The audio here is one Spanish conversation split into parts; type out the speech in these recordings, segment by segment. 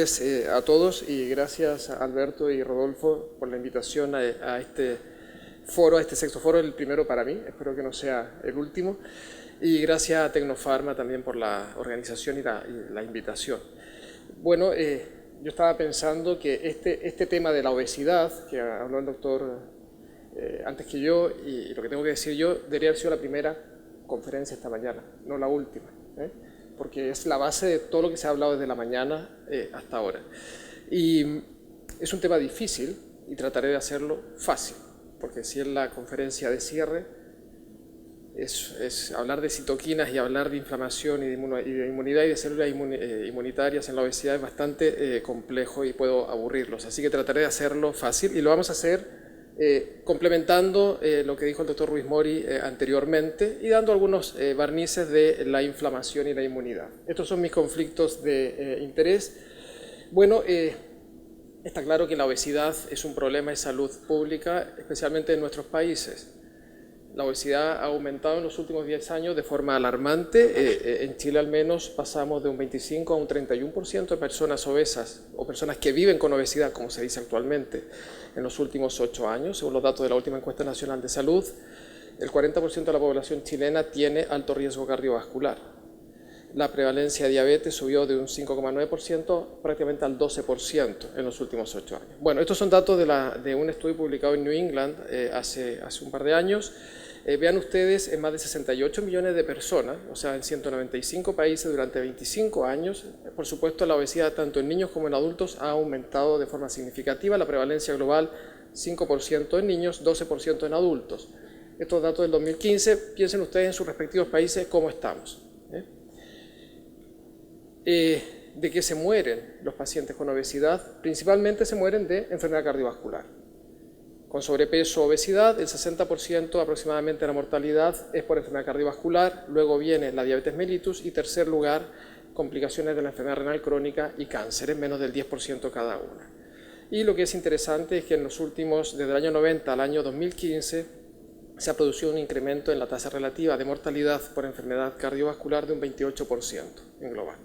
tardes a todos y gracias a Alberto y Rodolfo por la invitación a este foro, a este sexto foro, el primero para mí, espero que no sea el último, y gracias a Tecnofarma también por la organización y la invitación. Bueno, yo estaba pensando que este tema de la obesidad, que habló el doctor antes que yo, y lo que tengo que decir yo, debería haber sido la primera conferencia esta mañana, no la última, porque es la base de todo lo que se ha hablado desde la mañana hasta ahora. Y es un tema difícil y trataré de hacerlo fácil, porque si es la conferencia de cierre, es hablar de citoquinas y hablar de inflamación y de inmunidad y de células inmunitarias en la obesidad es bastante complejo y puedo aburrirlos. Así que trataré de hacerlo fácil y lo vamos a hacer complementando lo que dijo el doctor Ruiz Mori anteriormente y dando algunos barnices de la inflamación y la inmunidad. Estos son mis conflictos de interés. Bueno, está claro que la obesidad es un problema de salud pública, especialmente en nuestros países. La obesidad ha aumentado en los últimos 10 años de forma alarmante. En Chile al menos pasamos de un 25 a un 31% de personas obesas o personas que viven con obesidad, como se dice actualmente, en los últimos 8 años. Según los datos de la última encuesta nacional de salud, el 40% de la población chilena tiene alto riesgo cardiovascular. La prevalencia de diabetes subió de un 5,9% prácticamente al 12% en los últimos 8 años. Bueno, estos son datos de un estudio publicado en New England hace un par de años. Vean ustedes, en más de 68 millones de personas, o sea, en 195 países durante 25 años, por supuesto la obesidad tanto en niños como en adultos ha aumentado de forma significativa, la prevalencia global 5% en niños, 12% en adultos. Estos datos del 2015, piensen ustedes en sus respectivos países cómo estamos. ¿De qué se mueren los pacientes con obesidad? Principalmente se mueren de enfermedad cardiovascular. Con sobrepeso o obesidad, el 60% aproximadamente de la mortalidad es por enfermedad cardiovascular, luego viene la diabetes mellitus y tercer lugar, complicaciones de la enfermedad renal crónica y cánceres, menos del 10% cada una. Y lo que es interesante es que en los últimos, desde el año 90 al año 2015, se ha producido un incremento en la tasa relativa de mortalidad por enfermedad cardiovascular de un 28% en global.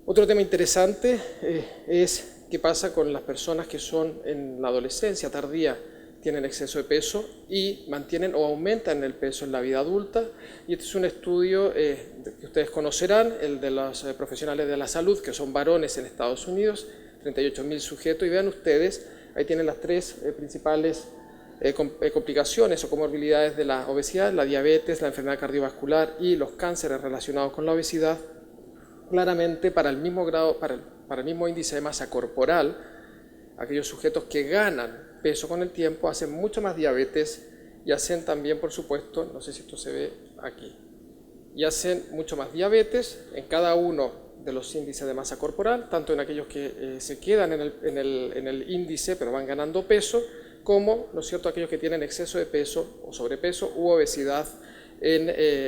Otro tema interesante es qué pasa con las personas que son en la adolescencia tardía, tienen exceso de peso y mantienen o aumentan el peso en la vida adulta. Y este es un estudio que ustedes conocerán, el de los profesionales de la salud, que son varones en Estados Unidos, 38.000 sujetos. Y vean ustedes, ahí tienen las tres principales complicaciones o comorbilidades de la obesidad, la diabetes, la enfermedad cardiovascular y los cánceres relacionados con la obesidad. Claramente, para el mismo grado, para el mismo índice de masa corporal, aquellos sujetos que ganan peso con el tiempo hacen mucho más diabetes y hacen también, por supuesto, no sé si esto se ve aquí, y hacen mucho más diabetes en cada uno de los índices de masa corporal, tanto en aquellos que se quedan en el índice pero van ganando peso, como, ¿no es cierto?, aquellos que tienen exceso de peso o sobrepeso u obesidad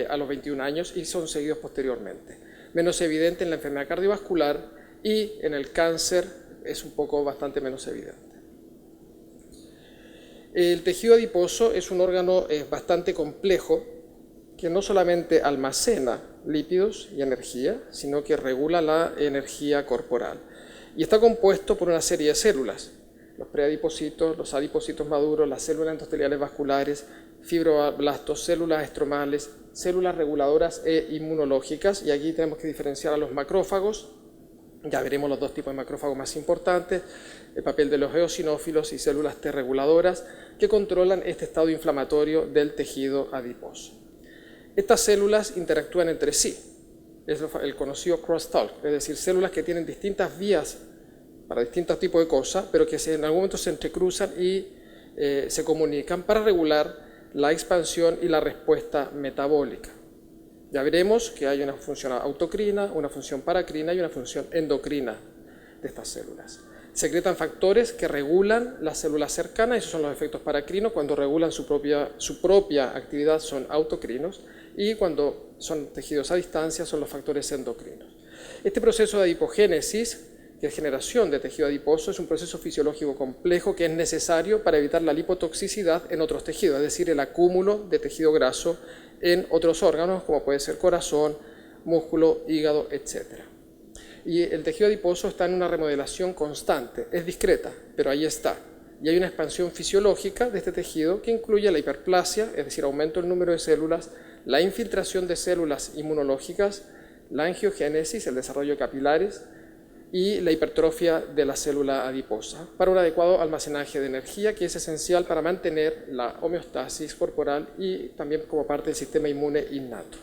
a los 21 años y son seguidos posteriormente. Menos evidente en la enfermedad cardiovascular y en el cáncer es bastante menos evidente. El tejido adiposo es un órgano bastante complejo que no solamente almacena lípidos y energía, sino que regula la energía corporal. Y está compuesto por una serie de células, los preadipocitos, los adipocitos maduros, las células endoteliales vasculares, fibroblastos, células estromales, células reguladoras e inmunológicas, y aquí tenemos que diferenciar a los macrófagos. Ya veremos los dos tipos de macrófagos más importantes, el papel de los eosinófilos y células T reguladoras que controlan este estado inflamatorio del tejido adiposo. Estas células interactúan entre sí, es el conocido crosstalk, es decir, células que tienen distintas vías para distintos tipos de cosas, pero que en algún momento se entrecruzan y se comunican para regular la expansión y la respuesta metabólica. Ya veremos que hay una función autocrina, una función paracrina y una función endocrina de estas células. Secretan factores que regulan las células cercanas, esos son los efectos paracrinos, cuando regulan su propia actividad son autocrinos y cuando son tejidos a distancia son los factores endocrinos. Este proceso de adipogénesis, que es generación de tejido adiposo, es un proceso fisiológico complejo que es necesario para evitar la lipotoxicidad en otros tejidos, es decir, el acúmulo de tejido graso en otros órganos, como puede ser corazón, músculo, hígado, etc. y el tejido adiposo está en una remodelación constante, es discreta, pero ahí está. Y hay una expansión fisiológica de este tejido que incluye la hiperplasia, es decir, aumento del número de células, la infiltración de células inmunológicas, la angiogénesis, el desarrollo de capilares, y la hipertrofia de la célula adiposa para un adecuado almacenaje de energía que es esencial para mantener la homeostasis corporal y también como parte del sistema inmune innato.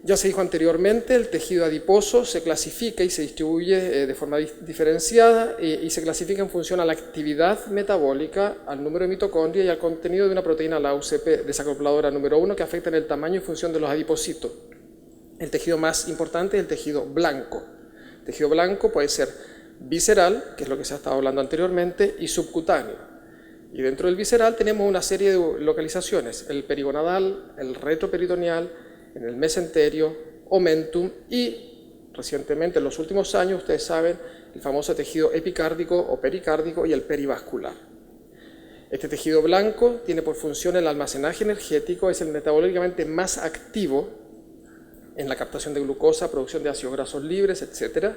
Ya se dijo anteriormente, el tejido adiposo se clasifica y se distribuye de forma diferenciada y se clasifica en función a la actividad metabólica, al número de mitocondria y al contenido de una proteína, la UCP desacopladora número 1, que afecta en el tamaño y función de los adipocitos. El tejido más importante es el tejido blanco. El tejido blanco puede ser visceral, que es lo que se ha estado hablando anteriormente, y subcutáneo. Y dentro del visceral tenemos una serie de localizaciones, el perigonadal, el retroperitoneal, en el mesenterio, omentum y recientemente, en los últimos años, ustedes saben, el famoso tejido epicárdico o pericárdico y el perivascular. Este tejido blanco tiene por función el almacenaje energético, es el metabólicamente más activo en la captación de glucosa, producción de ácidos grasos libres, etc.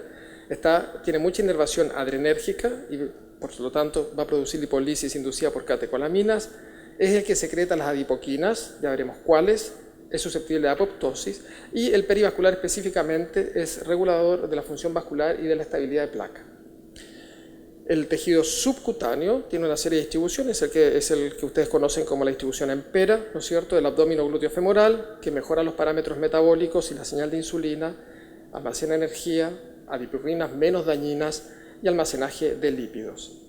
Tiene mucha inervación adrenérgica y por lo tanto va a producir lipólisis inducida por catecolaminas. Es el que secreta las adipoquinas, ya veremos cuáles, es susceptible de apoptosis, y el perivascular específicamente es regulador de la función vascular y de la estabilidad de placa. El tejido subcutáneo tiene una serie de distribuciones, es el que ustedes conocen como la distribución en pera, ¿no es cierto?, del abdomen glúteo femoral, que mejora los parámetros metabólicos y la señal de insulina, almacena energía, adipoquinas menos dañinas y almacenaje de lípidos.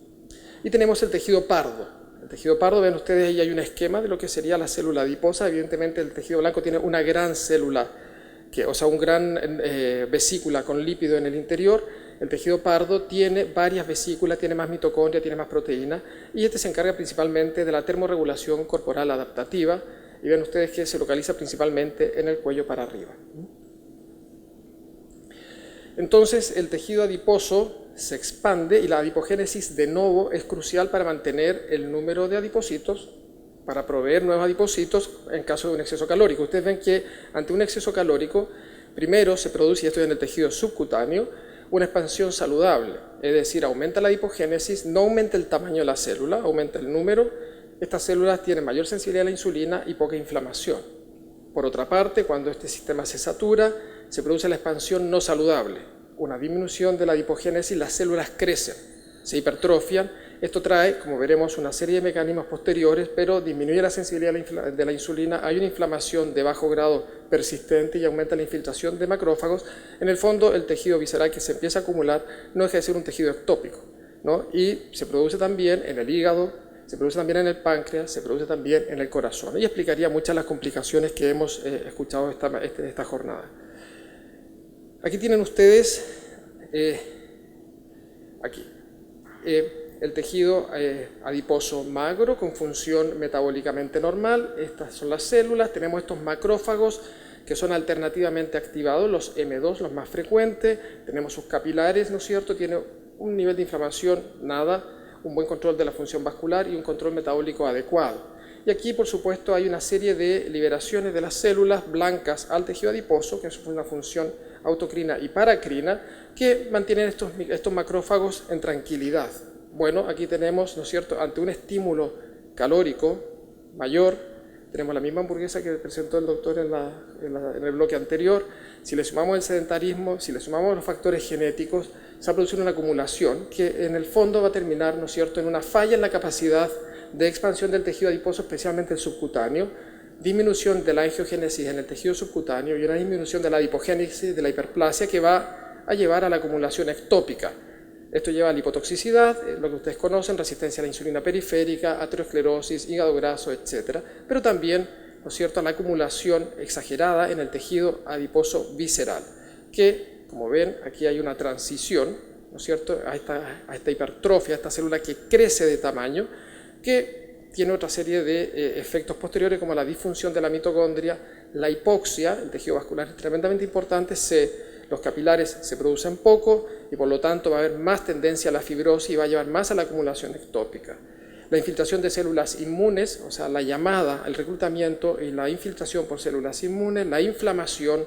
Y tenemos el tejido pardo. El tejido pardo, ven ustedes, ahí hay un esquema de lo que sería la célula adiposa. Evidentemente el tejido blanco tiene una gran célula, o sea, una gran vesícula con lípido en el interior. El tejido pardo tiene varias vesículas, tiene más mitocondria, tiene más proteína, y este se encarga principalmente de la termorregulación corporal adaptativa, y ven ustedes que se localiza principalmente en el cuello para arriba. Entonces el tejido adiposo se expande y la adipogénesis de novo es crucial para mantener el número de adipocitos, para proveer nuevos adipocitos en caso de un exceso calórico. Ustedes ven que ante un exceso calórico, primero se produce, y esto es en el tejido subcutáneo, una expansión saludable, es decir, aumenta la adipogénesis, no aumenta el tamaño de la célula, aumenta el número. Estas células tienen mayor sensibilidad a la insulina y poca inflamación. Por otra parte, cuando este sistema se satura, se produce la expansión no saludable, una disminución de la adipogénesis, las células crecen, se hipertrofian. Esto trae, como veremos, una serie de mecanismos posteriores, pero disminuye la sensibilidad de la insulina, hay una inflamación de bajo grado persistente y aumenta la infiltración de macrófagos. En el fondo, el tejido visceral que se empieza a acumular no deja de ser un tejido ectópico, ¿no? Y se produce también en el hígado, se produce también en el páncreas, se produce también en el corazón. Y explicaría muchas de las complicaciones que hemos escuchado esta jornada. Aquí tienen ustedes, el tejido adiposo magro con función metabólicamente normal. Estas son las células. Tenemos estos macrófagos que son alternativamente activados, los M2, los más frecuentes. Tenemos sus capilares, ¿no es cierto? Tiene un nivel de inflamación, nada, un buen control de la función vascular y un control metabólico adecuado. Y aquí, por supuesto, hay una serie de liberaciones de las células blancas al tejido adiposo, que es una función autocrina y paracrina, que mantienen estos macrófagos en tranquilidad. Bueno, aquí tenemos, ¿no es cierto?, ante un estímulo calórico mayor, tenemos la misma hamburguesa que presentó el doctor en el bloque anterior. Si le sumamos el sedentarismo, si le sumamos los factores genéticos, se va a producir una acumulación que en el fondo va a terminar, ¿no es cierto?, en una falla en la capacidad de expansión del tejido adiposo, especialmente el subcutáneo, disminución de la angiogénesis en el tejido subcutáneo y una disminución de la adipogénesis, de la hiperplasia, que va a llevar a la acumulación ectópica. Esto lleva a la hipotoxicidad, lo que ustedes conocen, resistencia a la insulina periférica, aterosclerosis, hígado graso, etc. Pero también, ¿no es cierto?, a la acumulación exagerada en el tejido adiposo visceral, que, como ven, aquí hay una transición, ¿no es cierto?, a esta hipertrofia, a esta célula que crece de tamaño, que tiene otra serie de efectos posteriores como la disfunción de la mitocondria, la hipoxia, el tejido vascular es tremendamente importante, los capilares se producen poco y por lo tanto va a haber más tendencia a la fibrosis y va a llevar más a la acumulación ectópica. La infiltración de células inmunes, o sea, la llamada, el reclutamiento y la infiltración por células inmunes, la inflamación,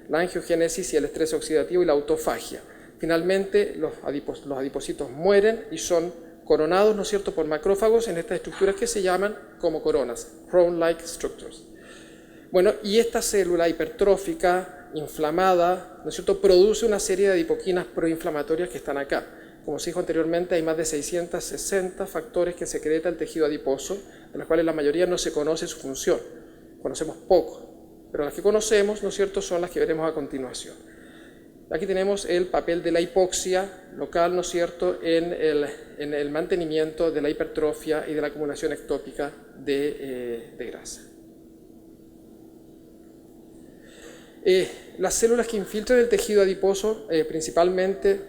la angiogénesis y el estrés oxidativo y la autofagia. Finalmente, los adipocitos mueren y son coronados, ¿no es cierto?, por macrófagos en estas estructuras que se llaman como coronas, crown-like structures. Bueno, y esta célula hipertrófica, inflamada, ¿no es cierto?, produce una serie de adipoquinas proinflamatorias que están acá. Como se dijo anteriormente, hay más de 660 factores que secreta el tejido adiposo, de los cuales la mayoría no se conoce su función. Conocemos poco, pero las que conocemos, ¿no es cierto?, son las que veremos a continuación. Aquí tenemos el papel de la hipoxia local, ¿no es cierto?, en el mantenimiento de la hipertrofia y de la acumulación ectópica de grasa. Las células que infiltran el tejido adiposo, principalmente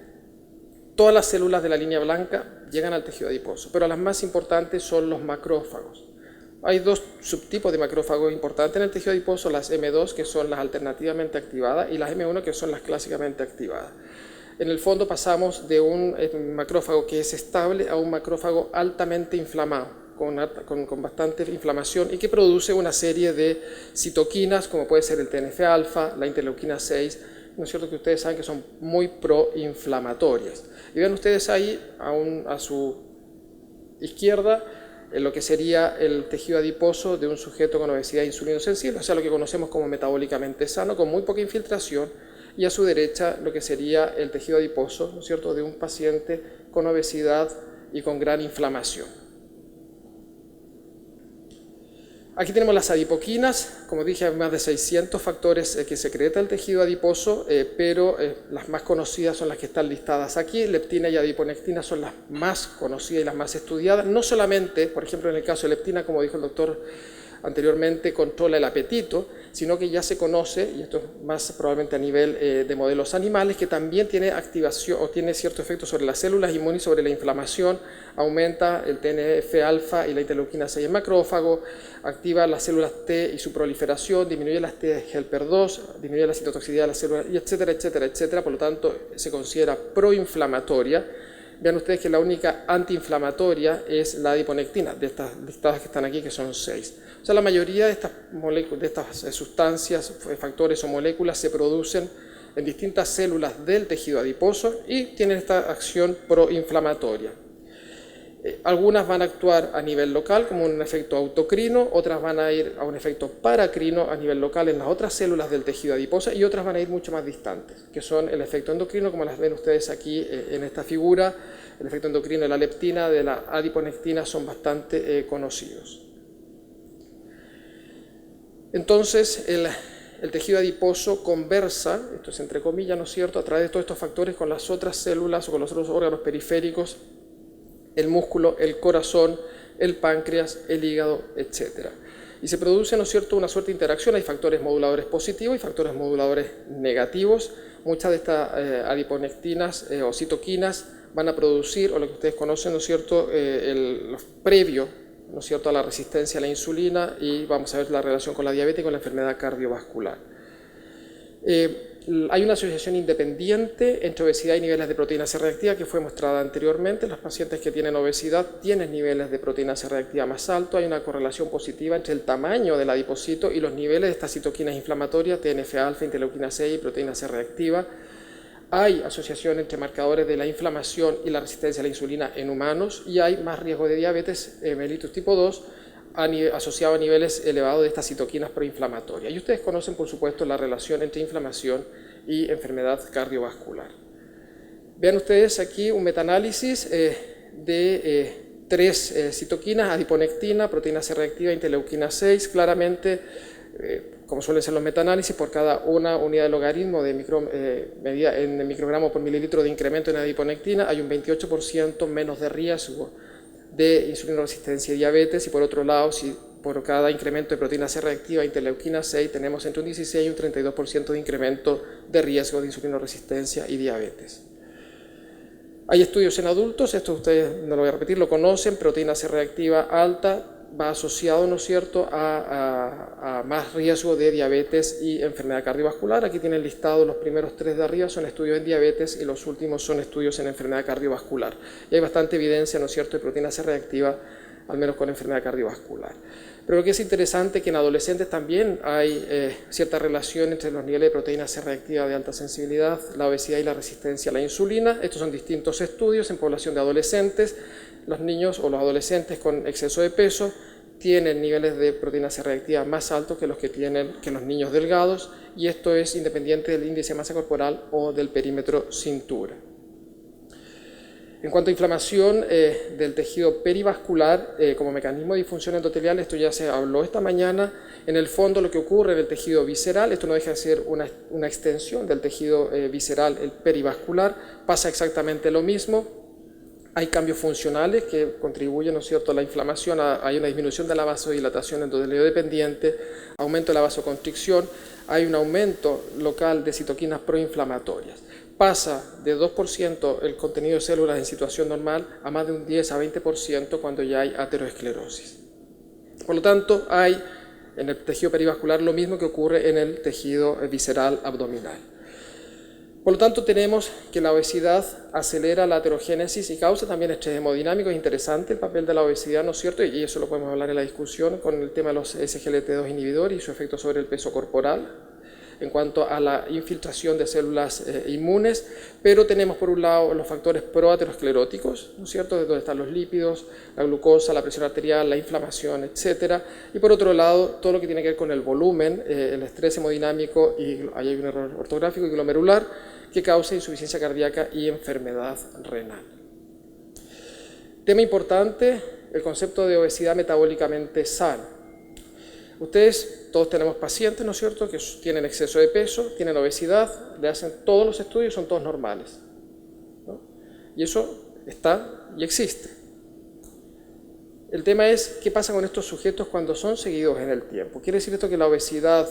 todas las células de la línea blanca llegan al tejido adiposo, pero las más importantes son los macrófagos. Hay dos subtipos de macrófagos importantes en el tejido adiposo, las M2, que son las alternativamente activadas, y las M1, que son las clásicamente activadas. En el fondo pasamos de un macrófago que es estable a un macrófago altamente inflamado, con bastante inflamación y que produce una serie de citoquinas, como puede ser el TNF-alfa, la interleuquina 6, ¿no es cierto?, que ustedes saben que son muy proinflamatorias. Y vean ustedes ahí, a su izquierda, lo que sería el tejido adiposo de un sujeto con obesidad insulinosensible, o sea, lo que conocemos como metabólicamente sano, con muy poca infiltración, y a su derecha lo que sería el tejido adiposo, ¿no es cierto?, de un paciente con obesidad y con gran inflamación. Aquí tenemos las adipoquinas, como dije, hay más de 600 factores que secreta el tejido adiposo, pero las más conocidas son las que están listadas aquí. Leptina y adiponectina son las más conocidas y las más estudiadas. No solamente, por ejemplo, en el caso de leptina, como dijo el doctor anteriormente, controla el apetito, sino que ya se conoce, y esto es más probablemente a nivel de modelos animales, que también tiene activación o tiene cierto efecto sobre las células inmunes y sobre la inflamación, aumenta el TNF-alfa y la interleuquina 6 en macrófago, activa las células T y su proliferación, disminuye las T helper 2, disminuye la citotoxicidad de las células, y etcétera, etcétera, etcétera. Por lo tanto, se considera proinflamatoria. Vean ustedes que la única antiinflamatoria es la adiponectina, de estas listadas que están aquí, que son 6. O sea, la mayoría de estas sustancias, factores o moléculas se producen en distintas células del tejido adiposo y tienen esta acción proinflamatoria. Algunas van a actuar a nivel local como un efecto autocrino, otras van a ir a un efecto paracrino a nivel local en las otras células del tejido adiposo y otras van a ir mucho más distantes, que son el efecto endocrino, como las ven ustedes aquí en esta figura. El efecto endocrino de la leptina, de la adiponectina son bastante conocidos. Entonces, el tejido adiposo conversa, esto es entre comillas, ¿no es cierto?, a través de todos estos factores con las otras células o con los otros órganos periféricos, el músculo, el corazón, el páncreas, el hígado, etc. Y se produce, ¿no es cierto?, una suerte de interacción. Hay factores moduladores positivos y factores moduladores negativos. Muchas de estas adiponectinas o citoquinas van a producir, o lo que ustedes conocen, ¿no es cierto?, los previos, ¿no es cierto?, a la resistencia a la insulina, y vamos a ver la relación con la diabetes y con la enfermedad cardiovascular. Hay una asociación independiente entre obesidad y niveles de proteína C reactiva que fue mostrada anteriormente. Los pacientes que tienen obesidad tienen niveles de proteína C reactiva más altos. Hay una correlación positiva entre el tamaño del adipocito y los niveles de estas citoquinas inflamatorias, TNF-alfa, interleuquina 6 y proteína C reactiva. Hay asociación entre marcadores de la inflamación y la resistencia a la insulina en humanos, y hay más riesgo de diabetes mellitus tipo 2 asociado a niveles elevados de estas citoquinas proinflamatorias. Y ustedes conocen, por supuesto, la relación entre inflamación y enfermedad cardiovascular. Vean ustedes aquí un metaanálisis de 3 citoquinas, adiponectina, proteína C reactiva, interleuquina 6. Claramente, como suelen ser los metaanálisis, por cada una unidad de logaritmo de medida en microgramos por mililitro de incremento en adiponectina, hay un 28% menos de riesgo de insulinoresistencia y diabetes, y por otro lado, si por cada incremento de proteína C reactiva e interleuquina 6 tenemos entre un 16 y un 32% de incremento de riesgo de insulinoresistencia y diabetes. Hay estudios en adultos, esto ustedes no lo voy a repetir, lo conocen, proteína C reactiva alta va asociado, ¿no es cierto?, a más riesgo de diabetes y enfermedad cardiovascular. Aquí tienen listados los primeros 3 de arriba, son estudios en diabetes, y los últimos son estudios en enfermedad cardiovascular. Y hay bastante evidencia, ¿no es cierto?, de proteína C reactiva al menos con enfermedad cardiovascular. Pero lo que es interesante es que en adolescentes también hay cierta relación entre los niveles de proteína C reactiva de alta sensibilidad, la obesidad y la resistencia a la insulina. Estos son distintos estudios en población de adolescentes. Los niños o los adolescentes con exceso de peso tienen niveles de proteína C reactiva más altos que los que tienen los niños delgados, y esto es independiente del índice de masa corporal o del perímetro cintura. En cuanto a inflamación del tejido perivascular como mecanismo de disfunción endotelial, esto ya se habló esta mañana. En el fondo, lo que ocurre en el tejido visceral, esto no deja de ser una extensión del tejido visceral, el perivascular, pasa exactamente lo mismo. Hay cambios funcionales que contribuyen, ¿no es cierto?, a la inflamación. Hay una disminución de la vasodilatación endotelio dependiente, aumento de la vasoconstricción, hay un aumento local de citoquinas proinflamatorias. Pasa de 2% el contenido de células en situación normal a más de un 10 a 20% cuando ya hay aterosclerosis. Por lo tanto, hay en el tejido perivascular lo mismo que ocurre en el tejido visceral abdominal. Por lo tanto, tenemos que la obesidad acelera la aterogénesis y causa también estrés hemodinámico. Es interesante el papel de la obesidad, ¿no es cierto? Y eso lo podemos hablar en la discusión con el tema de los SGLT2 inhibidores y su efecto sobre el peso corporal en cuanto a la infiltración de células inmunes, pero tenemos por un lado los factores proateroscleróticos, ¿no es cierto?, de donde están los lípidos, la glucosa, la presión arterial, la inflamación, etcétera, y por otro lado todo lo que tiene que ver con el volumen, el estrés hemodinámico, y ahí hay un error ortográfico, y glomerular, que causa insuficiencia cardíaca y enfermedad renal. Tema importante, el concepto de obesidad metabólicamente sana. Ustedes, todos tenemos pacientes, ¿no es cierto?, que tienen exceso de peso, tienen obesidad, le hacen todos los estudios y son todos normales, ¿no? Y eso está y existe. El tema es, ¿qué pasa con estos sujetos cuando son seguidos en el tiempo? ¿Quiere decir esto que la obesidad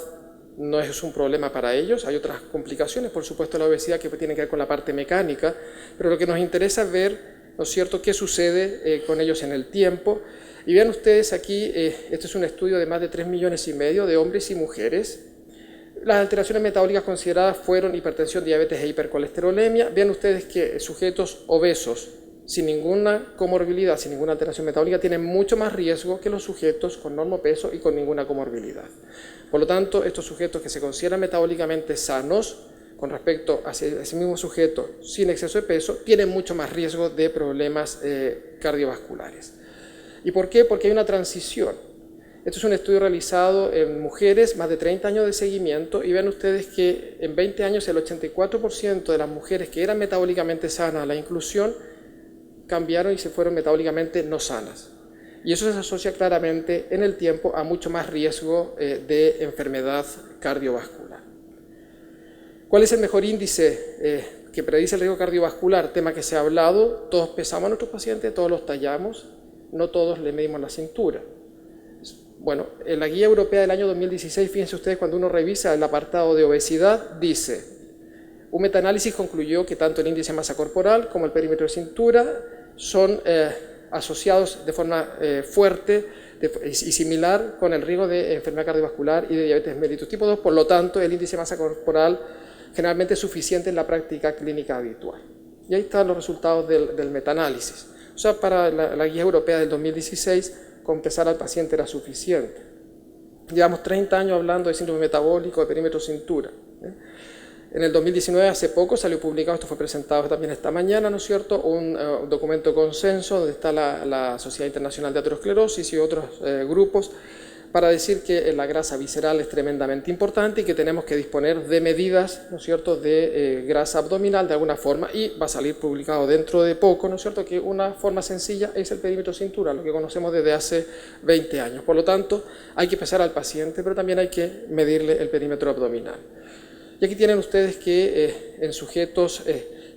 no es un problema para ellos? Hay otras complicaciones, por supuesto, de la obesidad que tienen que ver con la parte mecánica, pero lo que nos interesa es ver, ¿no es cierto?, qué sucede con ellos en el tiempo. Y vean ustedes aquí, este es un estudio de más de 3,5 millones de hombres y mujeres. Las alteraciones metabólicas consideradas fueron hipertensión, diabetes e hipercolesterolemia. Vean ustedes que sujetos obesos, sin ninguna comorbilidad, sin ninguna alteración metabólica, tienen mucho más riesgo que los sujetos con normopeso y con ninguna comorbilidad. Por lo tanto, estos sujetos que se consideran metabólicamente sanos, con respecto a ese mismo sujeto sin exceso de peso, tienen mucho más riesgo de problemas cardiovasculares. ¿Y por qué? Porque hay una transición. Esto es un estudio realizado en mujeres, más de 30 años de seguimiento, y ven ustedes que en 20 años el 84% de las mujeres que eran metabólicamente sanas a la inclusión cambiaron y se fueron metabólicamente no sanas. Y eso se asocia claramente en el tiempo a mucho más riesgo de enfermedad cardiovascular. ¿Cuál es el mejor índice que predice el riesgo cardiovascular? Tema que se ha hablado, todos pesamos a nuestros pacientes, todos los tallamos, no todos le medimos la cintura. Bueno, en la guía europea del año 2016, fíjense ustedes, cuando uno revisa el apartado de obesidad, dice, un metaanálisis concluyó que tanto el índice de masa corporal como el perímetro de cintura son asociados de forma fuerte y similar con el riesgo de enfermedad cardiovascular y de diabetes mellitus tipo 2, por lo tanto el índice de masa corporal generalmente es suficiente en la práctica clínica habitual. Y ahí están los resultados del metaanálisis. O sea, para la guía europea del 2016, con pesar al paciente era suficiente. Llevamos 30 años hablando de síndrome metabólico, de perímetro cintura. En el 2019, hace poco, salió publicado, esto fue presentado también esta mañana, ¿no es cierto?, un documento de consenso donde está la Sociedad Internacional de Aterosclerosis y otros grupos, para decir que la grasa visceral es tremendamente importante y que tenemos que disponer de medidas, ¿no es cierto?, de grasa abdominal de alguna forma, y va a salir publicado dentro de poco, ¿no es cierto?, que una forma sencilla es el perímetro cintura, lo que conocemos desde hace 20 años. Por lo tanto, hay que pesar al paciente, pero también hay que medirle el perímetro abdominal. Y aquí tienen ustedes que en sujetos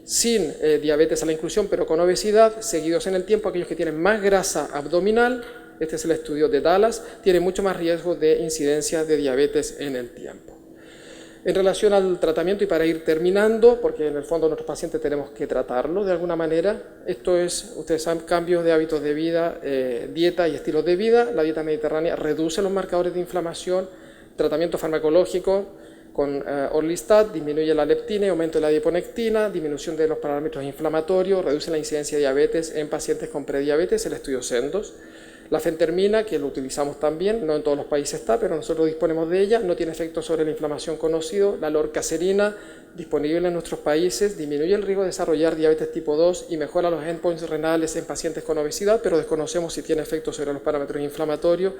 sin diabetes a la inclusión, pero con obesidad, seguidos en el tiempo, aquellos que tienen más grasa abdominal, este es el estudio de Dallas, tienen mucho más riesgo de incidencia de diabetes en el tiempo. En relación al tratamiento, y para ir terminando, porque en el fondo nuestros pacientes tenemos que tratarlo de alguna manera, esto es, ustedes saben, cambios de hábitos de vida, dieta y estilos de vida. La dieta mediterránea reduce los marcadores de inflamación, tratamiento farmacológico con Orlistat, disminuye la leptina y aumento de la adiponectina, disminución de los parámetros inflamatorios, reduce la incidencia de diabetes en pacientes con prediabetes, el estudio SENDOS. La fentermina, que lo utilizamos también, no en todos los países está, pero nosotros disponemos de ella, no tiene efecto sobre la inflamación conocido. La lorcacerina, disponible en nuestros países, disminuye el riesgo de desarrollar diabetes tipo 2 y mejora los endpoints renales en pacientes con obesidad, pero desconocemos si tiene efecto sobre los parámetros inflamatorios.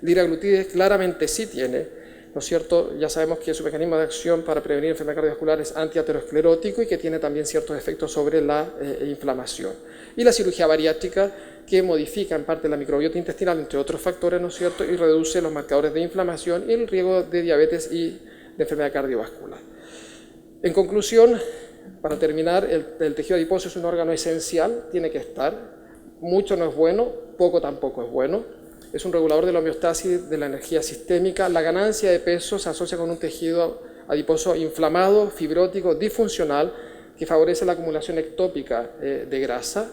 Liraglutide claramente sí tiene, ¿no es cierto? Ya sabemos que su mecanismo de acción para prevenir enfermedad cardiovascular es antiaterosclerótico y que tiene también ciertos efectos sobre la inflamación. Y la cirugía bariátrica, que modifica en parte la microbiota intestinal, entre otros factores, ¿no es cierto?, y reduce los marcadores de inflamación y el riesgo de diabetes y de enfermedad cardiovascular. En conclusión, para terminar, el tejido adiposo es un órgano esencial, tiene que estar. Mucho no es bueno, poco tampoco es bueno. Es un regulador de la homeostasis de la energía sistémica. La ganancia de peso se asocia con un tejido adiposo inflamado, fibrótico, disfuncional, que favorece la acumulación ectópica de grasa.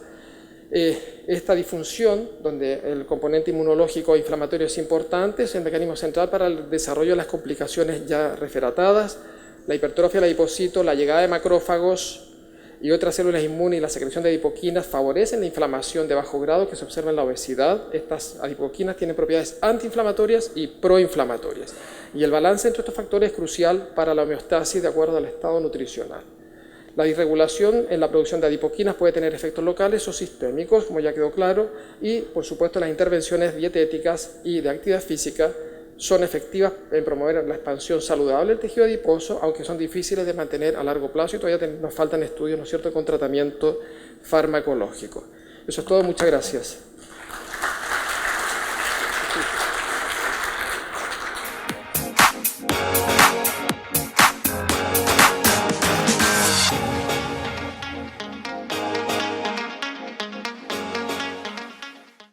Esta disfunción, donde el componente inmunológico e inflamatorio es importante, es el mecanismo central para el desarrollo de las complicaciones ya referatadas. La hipertrofia del adipocito, la llegada de macrófagos y otras células inmunes y la secreción de adipoquinas favorecen la inflamación de bajo grado que se observa en la obesidad. Estas adipoquinas tienen propiedades antiinflamatorias y proinflamatorias. Y el balance entre estos factores es crucial para la homeostasis de acuerdo al estado nutricional. La disregulación en la producción de adipoquinas puede tener efectos locales o sistémicos, como ya quedó claro, y por supuesto las intervenciones dietéticas y de actividad física son efectivas en promover la expansión saludable del tejido adiposo, aunque son difíciles de mantener a largo plazo y todavía nos faltan estudios, ¿no es cierto?, con tratamiento farmacológico. Eso es todo, muchas gracias.